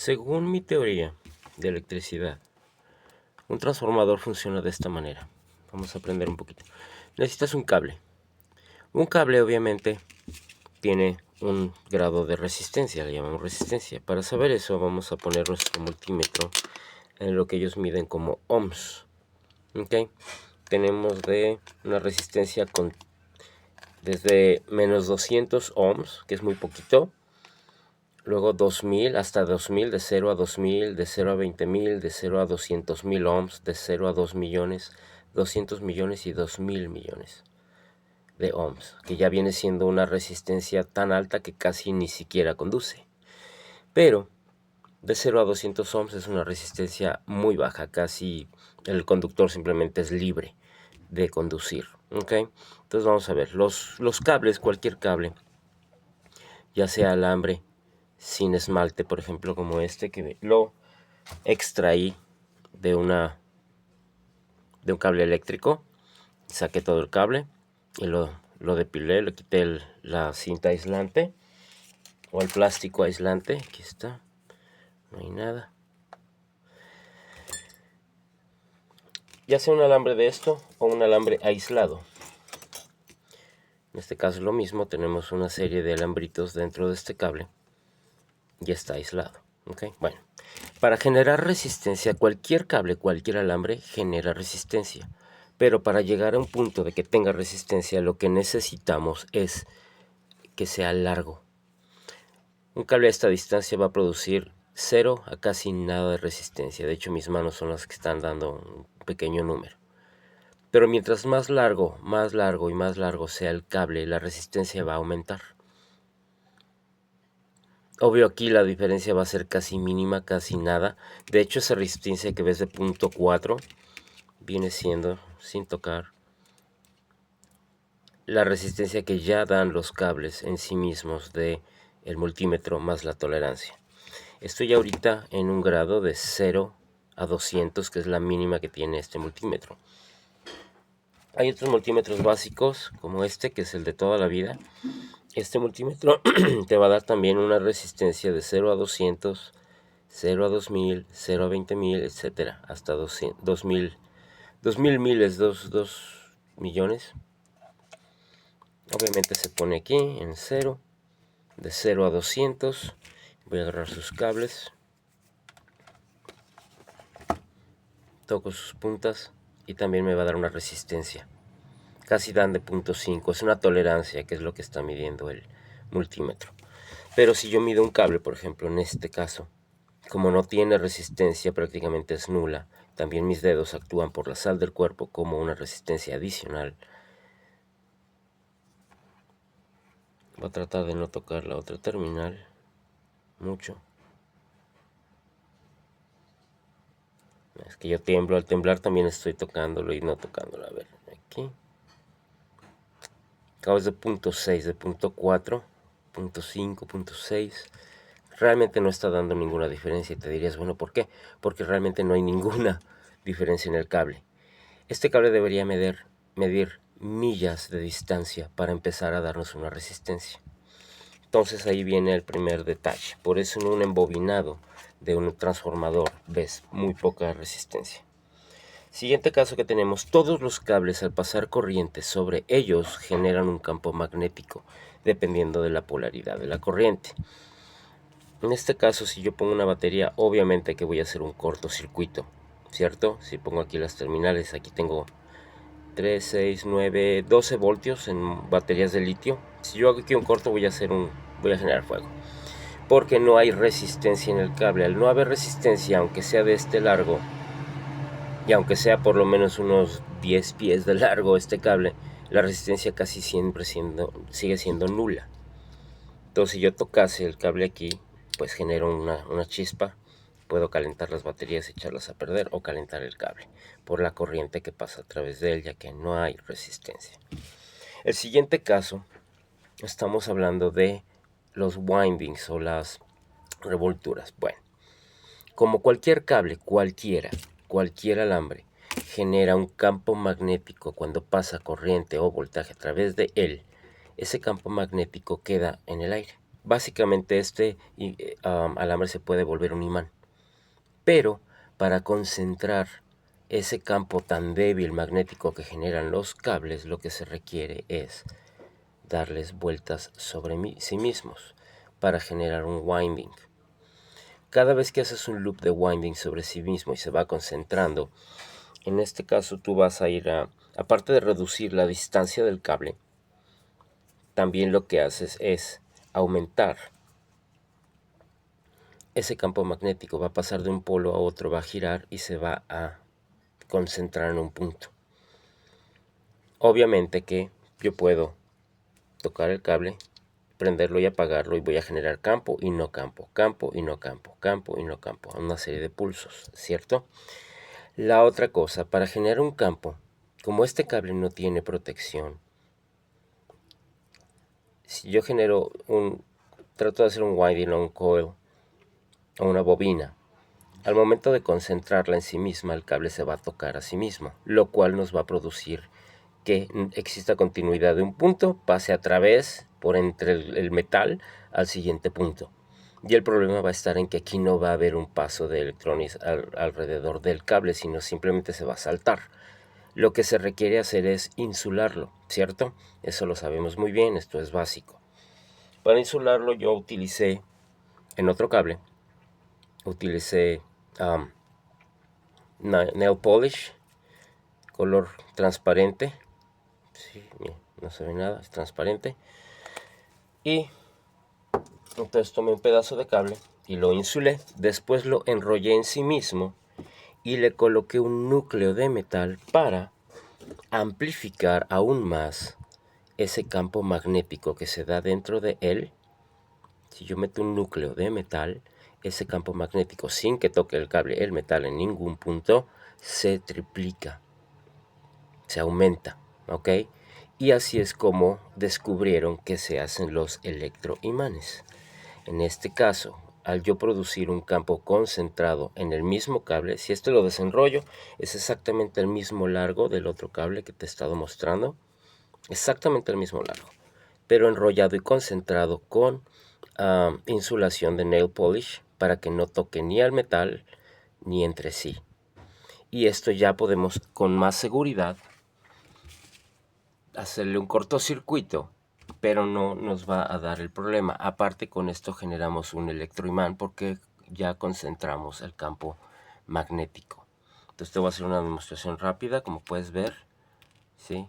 Según mi teoría de electricidad, un transformador funciona de esta manera. Vamos a aprender un poquito. Necesitas un cable. Un cable obviamente tiene un grado de resistencia, le llamamos resistencia. Para saber eso vamos a poner nuestro multímetro en lo que ellos miden como ohms. ¿Ok? Tenemos de una resistencia desde menos 200 ohms, que es muy poquito. Luego 2000 hasta 2000, de 0 a 2000, de 0 a 20.000, de 0 a 200.000 ohms, de 0 a 2 millones, 200 millones y 2000 millones de ohms, que ya viene siendo una resistencia tan alta que casi ni siquiera conduce. Pero de 0 a 200 ohms es una resistencia muy baja, casi el conductor simplemente es libre de conducir. ¿Ok? Entonces vamos a ver, los cables, cualquier cable, ya sea alambre, sin esmalte, por ejemplo, como este, que lo extraí de un cable eléctrico, saqué todo el cable y lo depilé, le quité la cinta aislante o el plástico aislante. Aquí está, no hay nada. Ya sea un alambre de esto o un alambre aislado. En este caso es lo mismo, tenemos una serie de alambritos dentro de este cable. Ya está aislado. ¿Ok? Bueno, para generar resistencia, cualquier cable, cualquier alambre genera resistencia. Pero para llegar a un punto de que tenga resistencia, lo que necesitamos es que sea largo. Un cable a esta distancia va a producir 0 a casi nada de resistencia. De hecho, mis manos son las que están dando un pequeño número. Pero mientras más largo y más largo sea el cable, la resistencia va a aumentar. Obvio, aquí la diferencia va a ser casi mínima, casi nada. De hecho, esa resistencia que ves de 0.4 viene siendo, sin tocar, la resistencia que ya dan los cables en sí mismos de el multímetro más la tolerancia. Estoy ahorita en un grado de 0 a 200, que es la mínima que tiene este multímetro. Hay otros multímetros básicos, como este, que es el de toda la vida. Este multímetro te va a dar también una resistencia de 0 a 200, 0 a 2000, 0 a 20.000, etc. Hasta 2000 miles, 2 millones. Obviamente se pone aquí en 0, de 0 a 200. Voy a agarrar sus cables. Toco sus puntas y también me va a dar una resistencia. Casi dan de 0.5, es una tolerancia, que es lo que está midiendo el multímetro. Pero si yo mido un cable, por ejemplo, en este caso, como no tiene resistencia, prácticamente es nula, también mis dedos actúan por la sal del cuerpo como una resistencia adicional. Voy a tratar de no tocar la otra terminal mucho. Es que yo tiemblo, al temblar también estoy tocándolo y no tocándolo. A ver, aquí. Acabo de 0.6, de 0.4, 0.5, 0.6. Realmente no está dando ninguna diferencia y te dirías, bueno, ¿por qué? Porque realmente no hay ninguna diferencia en el cable. Este cable debería medir millas de distancia para empezar a darnos una resistencia. Entonces ahí viene el primer detalle. Por eso en un embobinado de un transformador ves muy poca resistencia. Siguiente caso que tenemos, todos los cables al pasar corriente sobre ellos generan un campo magnético, dependiendo de la polaridad de la corriente. En este caso, si yo pongo una batería, obviamente que voy a hacer un cortocircuito, ¿cierto? Si pongo aquí las terminales, aquí tengo 3, 6, 9, 12 voltios en baterías de litio. Si yo hago aquí un corto, voy a generar fuego, porque no hay resistencia en el cable. Al no haber resistencia, aunque sea de este largo, y aunque sea por lo menos unos 10 pies de largo este cable, la resistencia casi siempre sigue siendo nula. Entonces, si yo tocase el cable aquí, pues genero una chispa. Puedo calentar las baterías y echarlas a perder, o calentar el cable por la corriente que pasa a través de él, ya que no hay resistencia. El siguiente caso, estamos hablando de los windings o las revolturas. Bueno, como cualquier cable, cualquier alambre, genera un campo magnético cuando pasa corriente o voltaje a través de él, ese campo magnético queda en el aire. Básicamente alambre se puede volver un imán. Pero para concentrar ese campo tan débil magnético que generan los cables, lo que se requiere es darles vueltas sobre sí mismos para generar un winding. Cada vez que haces un loop de winding sobre sí mismo y se va concentrando, en este caso tú vas a ir aparte de reducir la distancia del cable, también lo que haces es aumentar ese campo magnético. Va a pasar de un polo a otro, va a girar y se va a concentrar en un punto. Obviamente que yo puedo tocar el cable, prenderlo y apagarlo, y voy a generar campo y no campo, campo y no campo, campo y no campo, una serie de pulsos, ¿cierto? La otra cosa, para generar un campo, como este cable no tiene protección, si yo trato de hacer un winding o un coil o una bobina, al momento de concentrarla en sí misma, el cable se va a tocar a sí mismo, lo cual nos va a producir que exista continuidad de un punto, pase a través, por entre el metal, al siguiente punto. Y el problema va a estar en que aquí no va a haber un paso de electrones alrededor del cable, sino simplemente se va a saltar. Lo que se requiere hacer es insularlo, ¿cierto? Eso lo sabemos muy bien, esto es básico. Para insularlo yo utilicé, en otro cable, utilicé nail polish, color transparente. Sí, no se ve nada, es transparente. Y entonces tomé un pedazo de cable y lo insulé. Después lo enrollé en sí mismo y le coloqué un núcleo de metal para amplificar aún más ese campo magnético que se da dentro de él. Si yo meto un núcleo de metal, ese campo magnético, sin que toque el cable, el metal en ningún punto, se triplica, se aumenta, ¿ok? Y así es como descubrieron que se hacen los electroimanes. En este caso, al yo producir un campo concentrado en el mismo cable, si esto lo desenrollo, es exactamente el mismo largo del otro cable que te he estado mostrando, exactamente el mismo largo, pero enrollado y concentrado con insulación de nail polish para que no toque ni al metal ni entre sí. Y esto ya podemos con más seguridad hacerle un cortocircuito, pero no nos va a dar el problema. Aparte, con esto generamos un electroimán porque ya concentramos el campo magnético. Entonces te voy a hacer una demostración rápida, como puedes ver, ¿sí?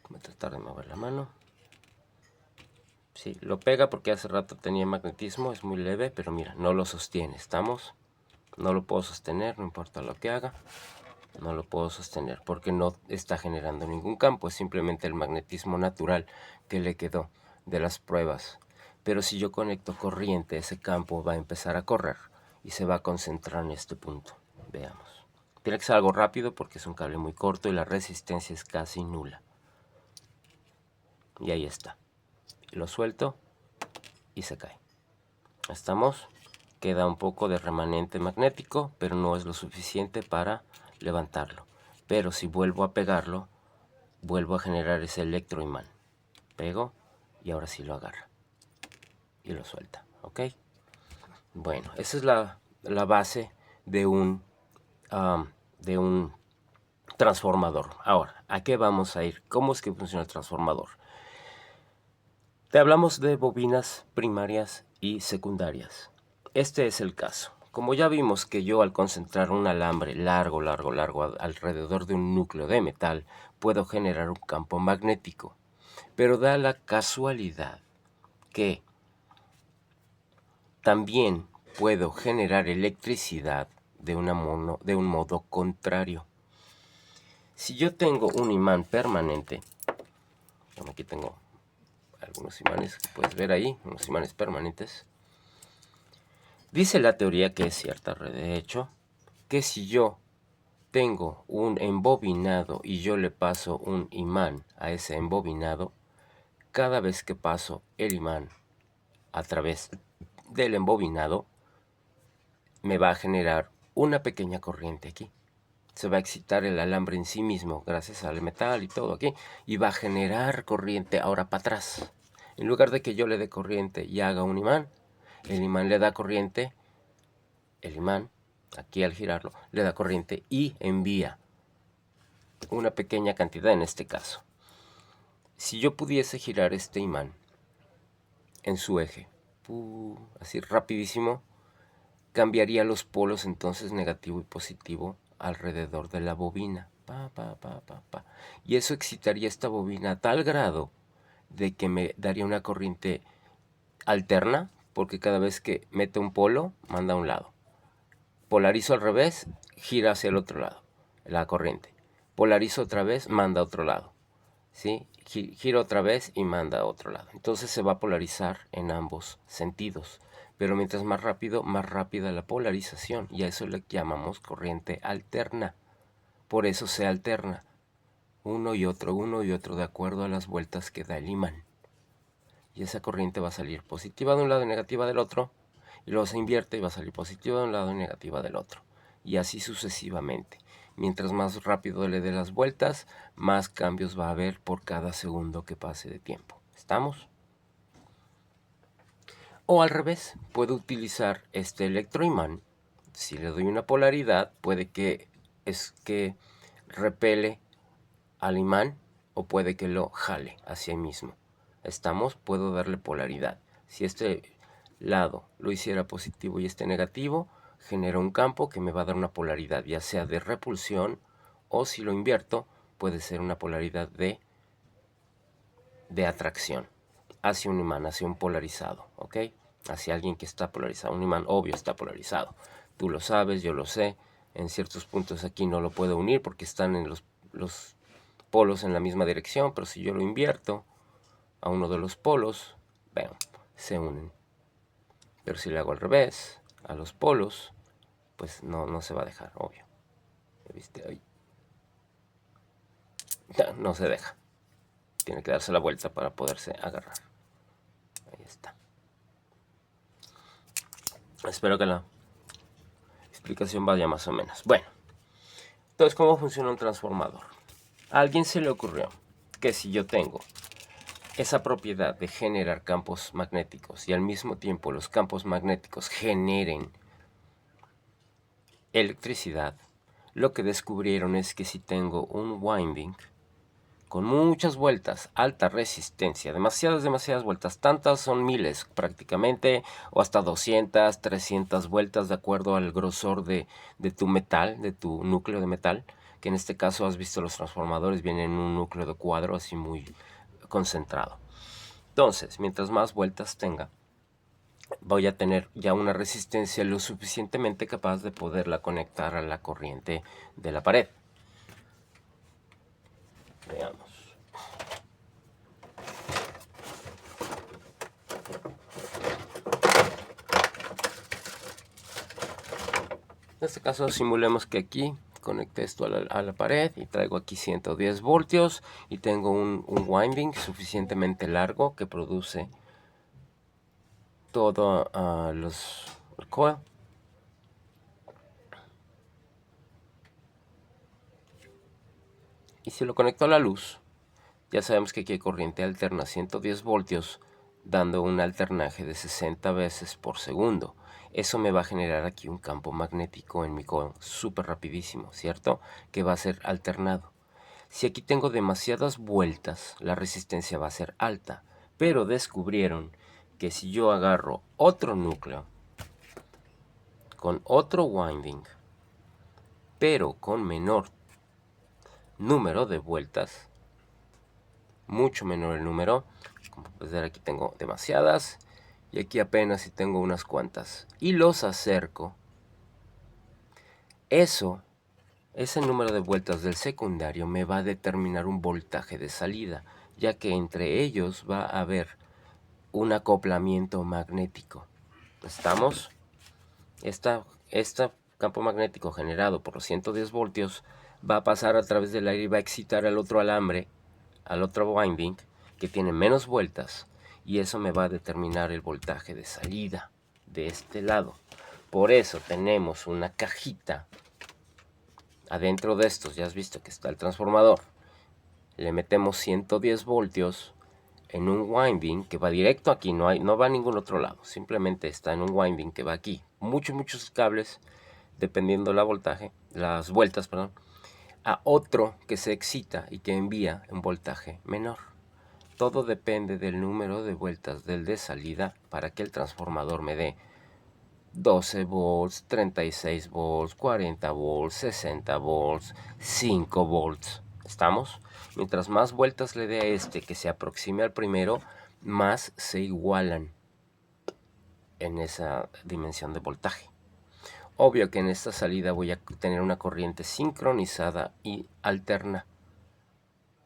Voy a tratar de mover la mano. Sí, lo pega porque hace rato tenía magnetismo, es muy leve, pero mira, no lo sostiene, ¿estamos? No lo puedo sostener, no importa lo que haga. No lo puedo sostener porque no está generando ningún campo, es simplemente el magnetismo natural que le quedó de las pruebas. Pero si yo conecto corriente, ese campo va a empezar a correr y se va a concentrar en este punto. Veamos. Tiene que ser algo rápido porque es un cable muy corto y la resistencia es casi nula. Y ahí está. Lo suelto y se cae. ¿Estamos? Queda un poco de remanente magnético, pero no es lo suficiente para levantarlo. Pero si vuelvo a pegarlo, vuelvo a generar ese electroimán. Pego y ahora sí lo agarra. Y lo suelta. ¿Ok? Bueno, esa es la base de de un transformador. Ahora, ¿a qué vamos a ir? ¿Cómo es que funciona el transformador? Te hablamos de bobinas primarias y secundarias. Este es el caso. Como ya vimos que yo al concentrar un alambre largo alrededor de un núcleo de metal, puedo generar un campo magnético. Pero da la casualidad que también puedo generar electricidad de un modo contrario. Si yo tengo un imán permanente, aquí tengo algunos imanes que puedes ver ahí, unos imanes permanentes. Dice la teoría, que es cierta, de hecho, que si yo tengo un embobinado y yo le paso un imán a ese embobinado, cada vez que paso el imán a través del embobinado, me va a generar una pequeña corriente aquí. se va a excitar el alambre en sí mismo, gracias al metal y todo aquí, y va a generar corriente ahora para atrás. En lugar de que yo le dé corriente y haga un imán, el imán le da corriente, el imán, aquí al girarlo, le da corriente y envía una pequeña cantidad en este caso. Si yo pudiese girar este imán en su eje, así rapidísimo, cambiaría los polos entonces negativo y positivo alrededor de la bobina. Y eso excitaría esta bobina a tal grado de que me daría una corriente alterna, porque cada vez que mete un polo, manda a un lado. Polarizo al revés, gira hacia el otro lado, la corriente. Polarizo otra vez, manda a otro lado. ¿Sí? Giro otra vez y manda a otro lado. Entonces se va a polarizar en ambos sentidos. Pero mientras más rápido, más rápida la polarización. Y a eso le llamamos corriente alterna. Por eso se alterna uno y otro de acuerdo a las vueltas que da el imán. Y esa corriente va a salir positiva de un lado y negativa del otro. Y luego se invierte y va a salir positiva de un lado y negativa del otro. Y así sucesivamente. Mientras más rápido le dé las vueltas, más cambios va a haber por cada segundo que pase de tiempo. ¿Estamos? O al revés, puedo utilizar este electroimán. Si le doy una polaridad, puede que repele al imán o puede que lo jale hacia sí mismo. ¿Estamos? Puedo darle polaridad. Si este lado lo hiciera positivo y este negativo, genera un campo que me va a dar una polaridad, ya sea de repulsión, o si lo invierto, puede ser una polaridad de atracción hacia un imán, hacia un polarizado, ¿ok? Hacia alguien que está polarizado. Un imán obvio está polarizado. Tú lo sabes, yo lo sé. En ciertos puntos aquí no lo puedo unir porque están en los polos en la misma dirección, pero si yo lo invierto a uno de los polos, vean, se unen. Pero si le hago al revés, a los polos, pues no se va a dejar, obvio. ¿Viste? Ahí. No se deja. Tiene que darse la vuelta para poderse agarrar. Ahí está. Espero que la explicación vaya más o menos. Bueno, entonces, ¿cómo funciona un transformador? A alguien se le ocurrió que si yo tengo esa propiedad de generar campos magnéticos y al mismo tiempo los campos magnéticos generen electricidad, lo que descubrieron es que si tengo un winding con muchas vueltas, alta resistencia, demasiadas vueltas, tantas son miles prácticamente, o hasta 200, 300 vueltas de acuerdo al grosor de tu metal, de tu núcleo de metal, que en este caso has visto los transformadores, vienen en un núcleo de cuadro así muy concentrado. Entonces, mientras más vueltas tenga, voy a tener ya una resistencia lo suficientemente capaz de poderla conectar a la corriente de la pared. Veamos. En este caso simulemos que aquí conecté esto a la pared y traigo aquí 110 voltios y tengo un winding suficientemente largo que produce todo el coil. Y si lo conecto a la luz, ya sabemos que aquí hay corriente alterna 110 voltios dando un alternaje de 60 veces por segundo. Eso me va a generar aquí un campo magnético en mi coil súper rapidísimo, ¿cierto? Que va a ser alternado. Si aquí tengo demasiadas vueltas, la resistencia va a ser alta. Pero descubrieron que si yo agarro otro núcleo con otro winding, pero con menor número de vueltas, mucho menor el número, como puedes ver aquí tengo demasiadas y aquí apenas si tengo unas cuantas, y los acerco, ese número de vueltas del secundario me va a determinar un voltaje de salida, ya que entre ellos va a haber un acoplamiento magnético. ¿Estamos? Este campo magnético generado por los 110 voltios va a pasar a través del aire y va a excitar al otro alambre, al otro winding, que tiene menos vueltas, y eso me va a determinar el voltaje de salida de este lado. Por eso tenemos una cajita adentro de estos ya has visto que está el transformador, le metemos 110 voltios en un winding que va directo aquí, no va a ningún otro lado, simplemente está en un winding que va aquí, muchos cables, dependiendo la voltaje, las vueltas, perdón, a otro que se excita y que envía un voltaje menor. Todo depende del número de vueltas del de salida para que el transformador me dé 12 volts, 36 volts, 40 volts, 60 volts, 5 volts. ¿Estamos? Mientras más vueltas le dé a este que se aproxime al primero, más se igualan en esa dimensión de voltaje. Obvio que en esta salida voy a tener una corriente sincronizada y alterna.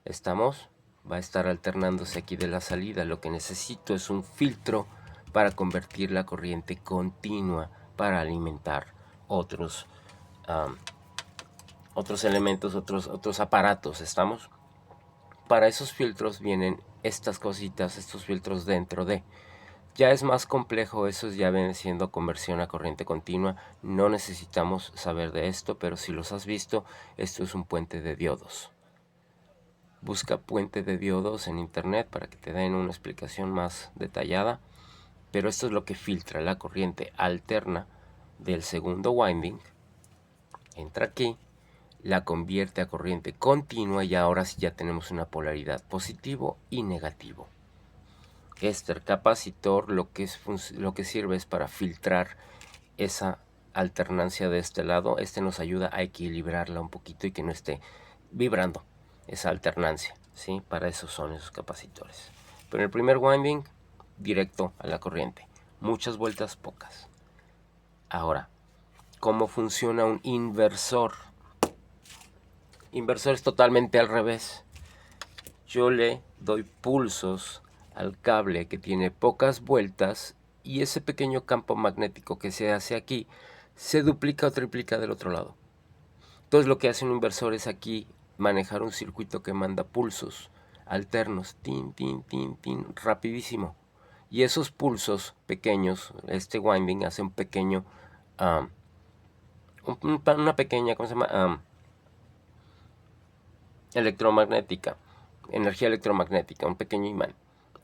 ¿Estamos? Va a estar alternándose aquí de la salida. Lo que necesito es un filtro para convertir la corriente continua para alimentar otros elementos, otros aparatos. ¿Estamos? Para esos filtros vienen estas cositas, estos filtros dentro de. Ya es más complejo, esos ya vienen siendo conversión a corriente continua. No necesitamos saber de esto, pero si los has visto, esto es un puente de diodos. Busca puente de diodos en internet para que te den una explicación más detallada. Pero esto es lo que filtra la corriente alterna del segundo winding. Entra aquí, la convierte a corriente continua y ahora sí ya tenemos una polaridad positivo y negativo. Este capacitor lo que sirve es para filtrar esa alternancia de este lado. Este nos ayuda a equilibrarla un poquito y que no esté vibrando esa alternancia, ¿sí? Para eso son esos capacitores. Pero en el primer winding, directo a la corriente. Muchas vueltas, pocas. Ahora, ¿cómo funciona un inversor? Inversor es totalmente al revés. Yo le doy pulsos al cable que tiene pocas vueltas y ese pequeño campo magnético que se hace aquí se duplica o triplica del otro lado. Entonces lo que hace un inversor es aquí manejar un circuito que manda pulsos alternos, tin, tin, tin, tin, rapidísimo. Y esos pulsos pequeños, este winding hace un pequeño, una pequeña, ¿cómo se llama? Electromagnética, energía electromagnética, un pequeño imán.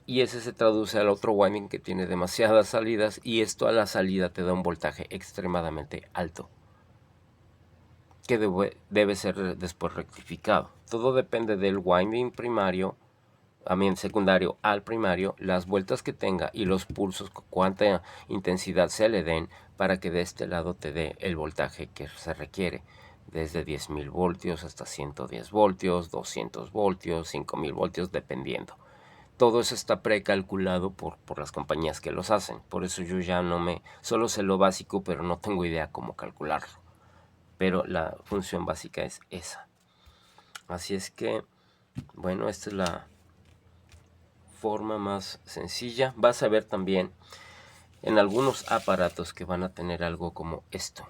Y ese se traduce al otro winding que tiene demasiadas salidas y esto a la salida te da un voltaje extremadamente alto que debe ser después rectificado. Todo depende del winding primario, secundario al primario, las vueltas que tenga y los pulsos, cuánta intensidad se le den para que de este lado te dé el voltaje que se requiere. Desde 10.000 voltios hasta 110 voltios, 200 voltios, 5.000 voltios, dependiendo. Todo eso está precalculado por las compañías que los hacen. Por eso yo ya solo sé lo básico, pero no tengo idea cómo calcularlo. Pero la función básica es esa. Así es que, bueno, esta es la forma más sencilla. Vas a ver también en algunos aparatos que van a tener algo como esto.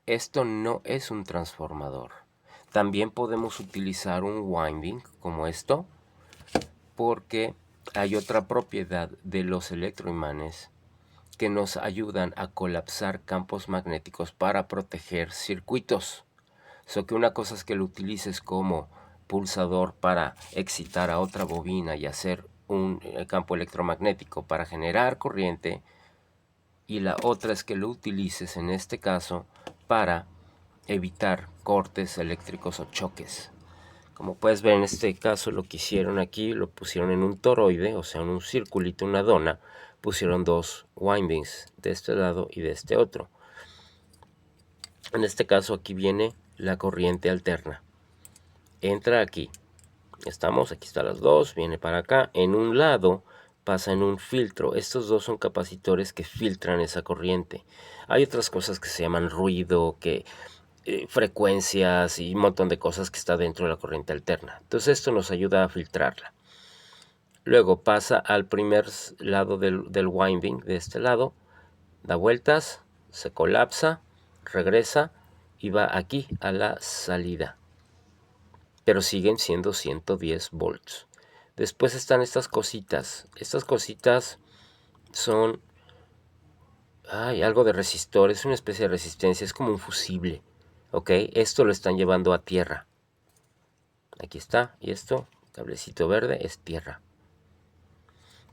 Esto no es un transformador. También podemos utilizar un winding como esto, porque hay otra propiedad de los electroimanes que nos ayudan a colapsar campos magnéticos para proteger circuitos. Que una cosa es que lo utilices como pulsador para excitar a otra bobina y hacer un campo electromagnético para generar corriente, y la otra es que lo utilices en este caso para evitar cortes eléctricos o choques. Como puedes ver en este caso, lo que hicieron aquí, lo pusieron en un toroide, o sea, en un circulito, una dona, pusieron dos windings de este lado y de este otro. En este caso aquí viene la corriente alterna. Entra aquí. Estamos, aquí están las dos, viene para acá. En un lado pasa en un filtro. Estos dos son capacitores que filtran esa corriente. Hay otras cosas que se llaman ruido, frecuencias y un montón de cosas que está dentro de la corriente alterna. Entonces esto nos ayuda a filtrarla. Luego pasa al primer lado del winding, de este lado, da vueltas, se colapsa, regresa y va aquí a la salida. Pero siguen siendo 110 volts. Después están estas cositas. Estas cositas son algo de resistor, es una especie de resistencia, es como un fusible. Ok, esto lo están llevando a tierra. Aquí está, y esto, cablecito verde, es tierra.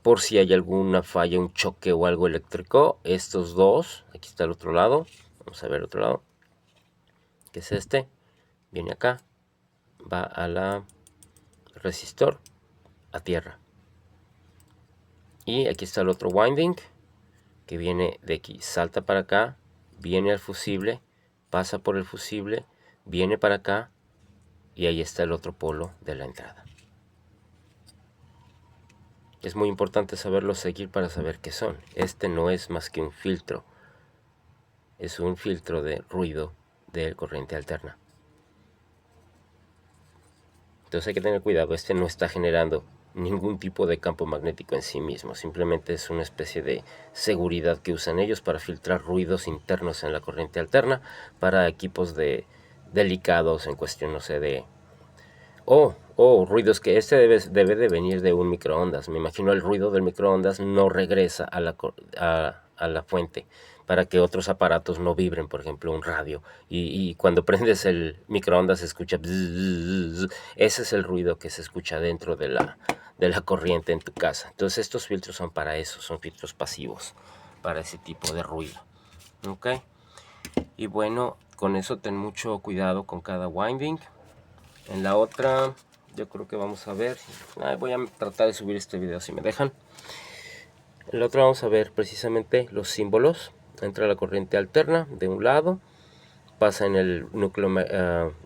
Por si hay alguna falla, un choque o algo eléctrico, estos dos, aquí está el otro lado, vamos a ver el otro lado, que es este, viene acá, va a la resistor, a tierra. Y aquí está el otro winding, que viene de aquí, salta para acá, viene al fusible, pasa por el fusible, viene para acá, y ahí está el otro polo de la entrada. Es muy importante saberlo seguir para saber qué son. Este no es más que un filtro. Es un filtro de ruido de corriente alterna. Entonces hay que tener cuidado. Este no está generando ningún tipo de campo magnético en sí mismo. Simplemente es una especie de seguridad que usan ellos para filtrar ruidos internos en la corriente alterna para equipos delicados en cuestión, no sé, de ruidos que debe de venir de un microondas. Me imagino el ruido del microondas no regresa a la fuente para que otros aparatos no vibren, por ejemplo un radio. Y cuando prendes el microondas se escucha bzz, ese es el ruido que se escucha dentro de la corriente en tu casa. Entonces estos filtros son para eso, son filtros pasivos, para ese tipo de ruido. ¿Ok? Y bueno, con eso ten mucho cuidado con cada winding. En la otra, yo creo que vamos a ver. Voy a tratar de subir este video si me dejan. En la otra vamos a ver precisamente los símbolos. Entra la corriente alterna de un lado, pasa en el núcleo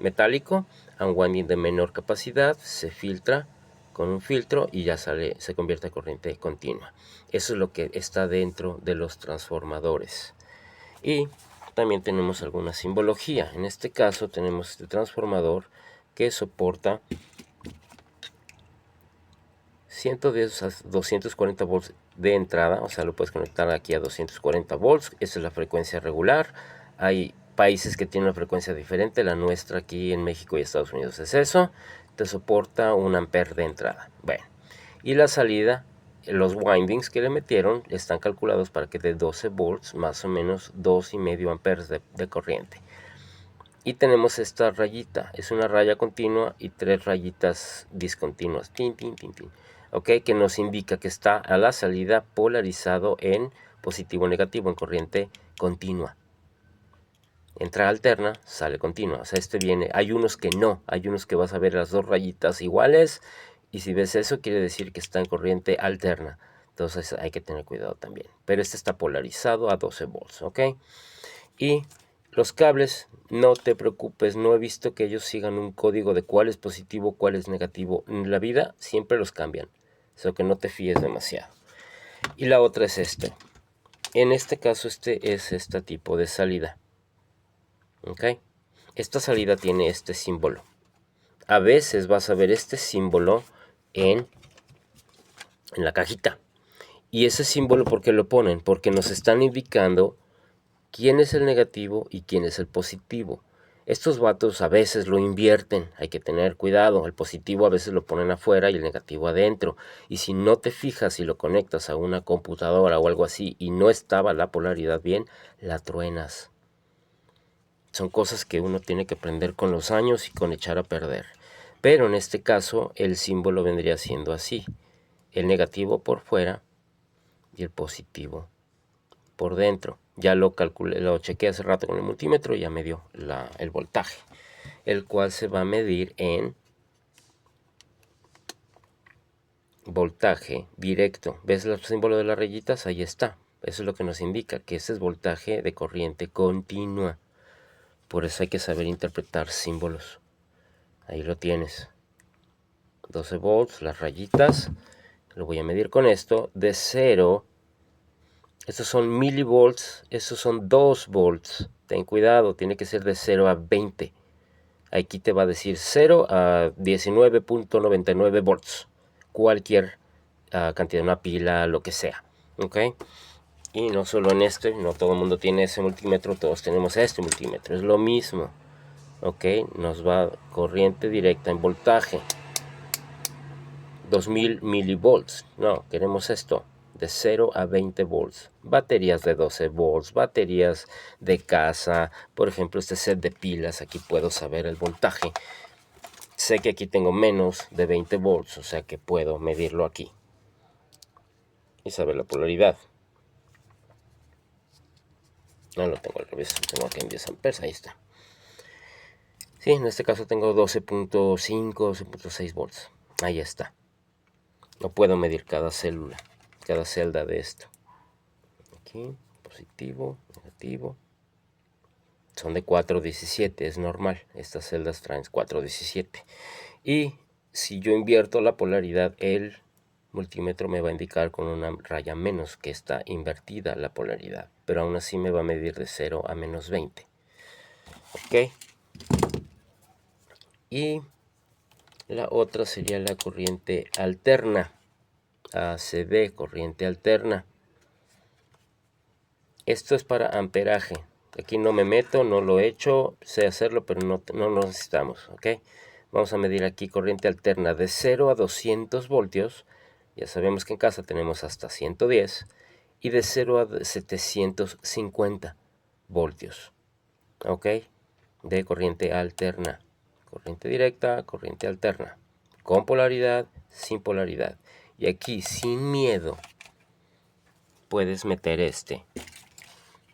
metálico a un winding de menor capacidad, se filtra con un filtro y ya sale, se convierte en corriente continua. Eso es lo que está dentro de los transformadores. Y también tenemos alguna simbología. En este caso tenemos este transformador que soporta 110 a 240 volts de entrada, o sea, lo puedes conectar aquí a 240 volts, esa es la frecuencia regular. Hay países que tienen una frecuencia diferente, la nuestra aquí en México y Estados Unidos es eso, te soporta 1 ampere de entrada. Bueno, y la salida, los windings que le metieron están calculados para que dé 12 volts, más o menos 2,5 amperes de corriente. Y tenemos esta rayita, es una raya continua y 3 rayitas discontinuas, tin, tin, tin, tin. Okay, que nos indica que está a la salida polarizado en positivo o negativo, en corriente continua. Entra alterna, sale continua. O sea, este viene, hay unos que no, hay unos que vas a ver las dos rayitas iguales, y si ves eso quiere decir que está en corriente alterna. Entonces hay que tener cuidado también. Pero este está polarizado a 12 volts, ¿ok? Y los cables, no te preocupes, no he visto que ellos sigan un código de cuál es positivo, cuál es negativo. En la vida siempre los cambian, so que no te fíes demasiado. Y la otra es este. En este caso este es este tipo de salida. ¿Ok? Esta salida tiene este símbolo. A veces vas a ver este símbolo en la cajita. Y ese símbolo, ¿por qué lo ponen? Porque nos están indicando quién es el negativo y quién es el positivo. Estos vatos a veces lo invierten, hay que tener cuidado. El positivo a veces lo ponen afuera y el negativo adentro. Y si no te fijas y lo conectas a una computadora o algo así y no estaba la polaridad bien, la truenas. Son cosas que uno tiene que aprender con los años y con echar a perder. Pero en este caso el símbolo vendría siendo así. El negativo por fuera y el positivo por dentro. Ya lo calculé, lo chequé hace rato con el multímetro y ya me dio el voltaje, el cual se va a medir en voltaje directo. ¿Ves el símbolo de las rayitas? Ahí está. Eso es lo que nos indica que ese es voltaje de corriente continua. Por eso hay que saber interpretar símbolos. Ahí lo tienes. 12 volts, las rayitas. Lo voy a medir con esto. De 0. Estos son milivolts. Estos son 2 volts. Ten cuidado. Tiene que ser de 0 a 20. Aquí te va a decir 0 a 19.99 volts. Cualquier cantidad, una pila, lo que sea. ¿Ok? Y no solo en este, no todo el mundo tiene ese multímetro, todos tenemos este multímetro. Es lo mismo. ¿Ok? Nos va corriente directa en voltaje. 2000 milivolts. No, queremos esto. de 0 a 20 volts. Baterías de 12 volts, baterías de casa, por ejemplo este set de pilas, aquí puedo saber el voltaje. Sé que aquí tengo menos de 20 volts, o sea que puedo medirlo aquí y saber la polaridad. No lo tengo al revés, tengo aquí en 10 amperes, ahí está. Sí, en este caso tengo 12.5, 12.6 volts. Ahí está. No puedo medir cada célula, cada celda de esto. Aquí, positivo, negativo. Son de 417, es normal. Estas celdas traen 417. Y si yo invierto la polaridad, el multímetro me va a indicar con una raya menos, que está invertida la polaridad. Pero aún así me va a medir de 0 a menos 20. ¿Ok? Y la otra sería la corriente alterna. ACD, corriente alterna. Esto es para amperaje. Aquí no me meto, no lo he hecho, sé hacerlo, pero no lo necesitamos, ¿ok? Vamos a medir aquí corriente alterna de 0 a 200 voltios. Ya sabemos que en casa tenemos hasta 110. Y de 0 a 750 voltios, ¿ok? De corriente alterna. Corriente directa, corriente alterna. Con polaridad, sin polaridad. Y aquí, sin miedo, puedes meter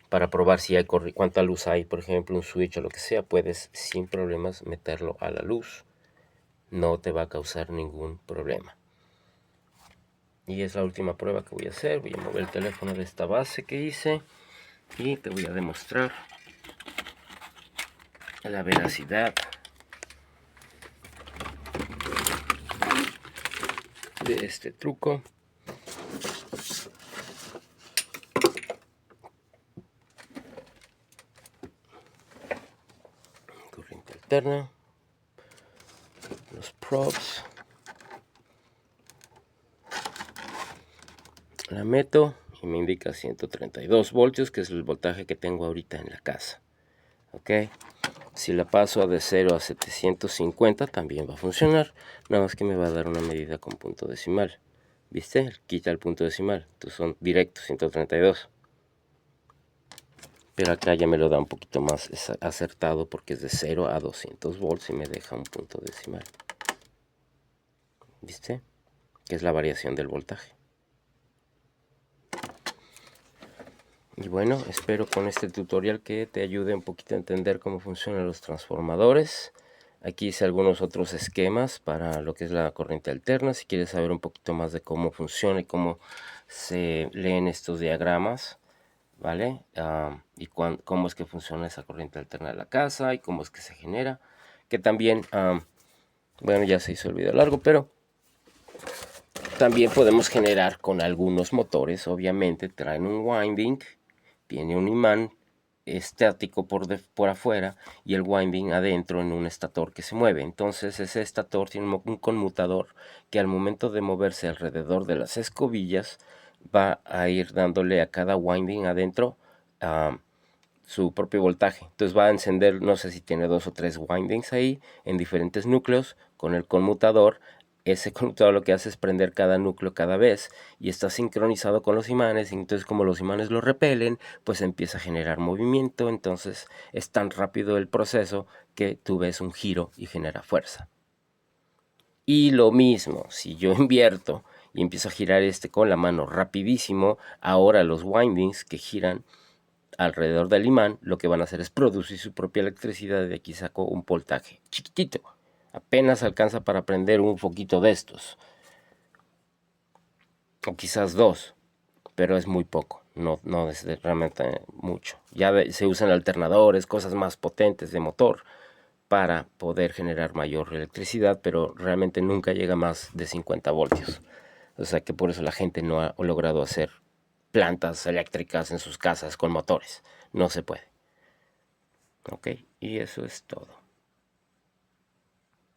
para probar si hay cuánta luz hay, por ejemplo, un switch o lo que sea, puedes sin problemas meterlo a la luz. No te va a causar ningún problema. Y es la última prueba que voy a hacer. Voy a mover el teléfono de esta base que hice y te voy a demostrar la veracidad de este truco. Corriente alterna, los probes, la meto y me indica 132 voltios, que es el voltaje que tengo ahorita en la casa. Ok, si la paso de 0 a 750 también va a funcionar, nada más que me va a dar una medida con punto decimal. ¿Viste? Quita el punto decimal, entonces son directos 132. Pero acá ya me lo da un poquito más acertado porque es de 0 a 200 volts y me deja un punto decimal. ¿Viste? Que es la variación del voltaje. Y bueno, espero con este tutorial que te ayude un poquito a entender cómo funcionan los transformadores. Aquí hice algunos otros esquemas para lo que es la corriente alterna. Si quieres saber un poquito más de cómo funciona y cómo se leen estos diagramas, ¿vale? Y cómo es que funciona esa corriente alterna de la casa y cómo es que se genera. Que también, bueno, ya se hizo el video largo, pero también podemos generar con algunos motores. Obviamente traen un winding, tiene un imán estático por afuera y el winding adentro en un estator que se mueve. Entonces ese estator tiene un conmutador que al momento de moverse alrededor de las escobillas va a ir dándole a cada winding adentro su propio voltaje. Entonces va a encender, no sé si tiene 2 o 3 windings ahí en diferentes núcleos con el conmutador. Ese conmutador lo que hace es prender cada núcleo cada vez y está sincronizado con los imanes. Y entonces como los imanes lo repelen, pues empieza a generar movimiento. Entonces es tan rápido el proceso que tú ves un giro y genera fuerza. Y lo mismo, si yo invierto y empiezo a girar con la mano rapidísimo, ahora los windings que giran alrededor del imán lo que van a hacer es producir su propia electricidad. De aquí saco un voltaje chiquitito, apenas alcanza para prender un foquito de estos, o quizás 2, pero es muy poco, no es realmente mucho. Ya se usan alternadores, cosas más potentes de motor para poder generar mayor electricidad, pero realmente nunca llega más de 50 voltios. O sea que por eso la gente no ha logrado hacer plantas eléctricas en sus casas con motores. No se puede. Ok, y eso es todo.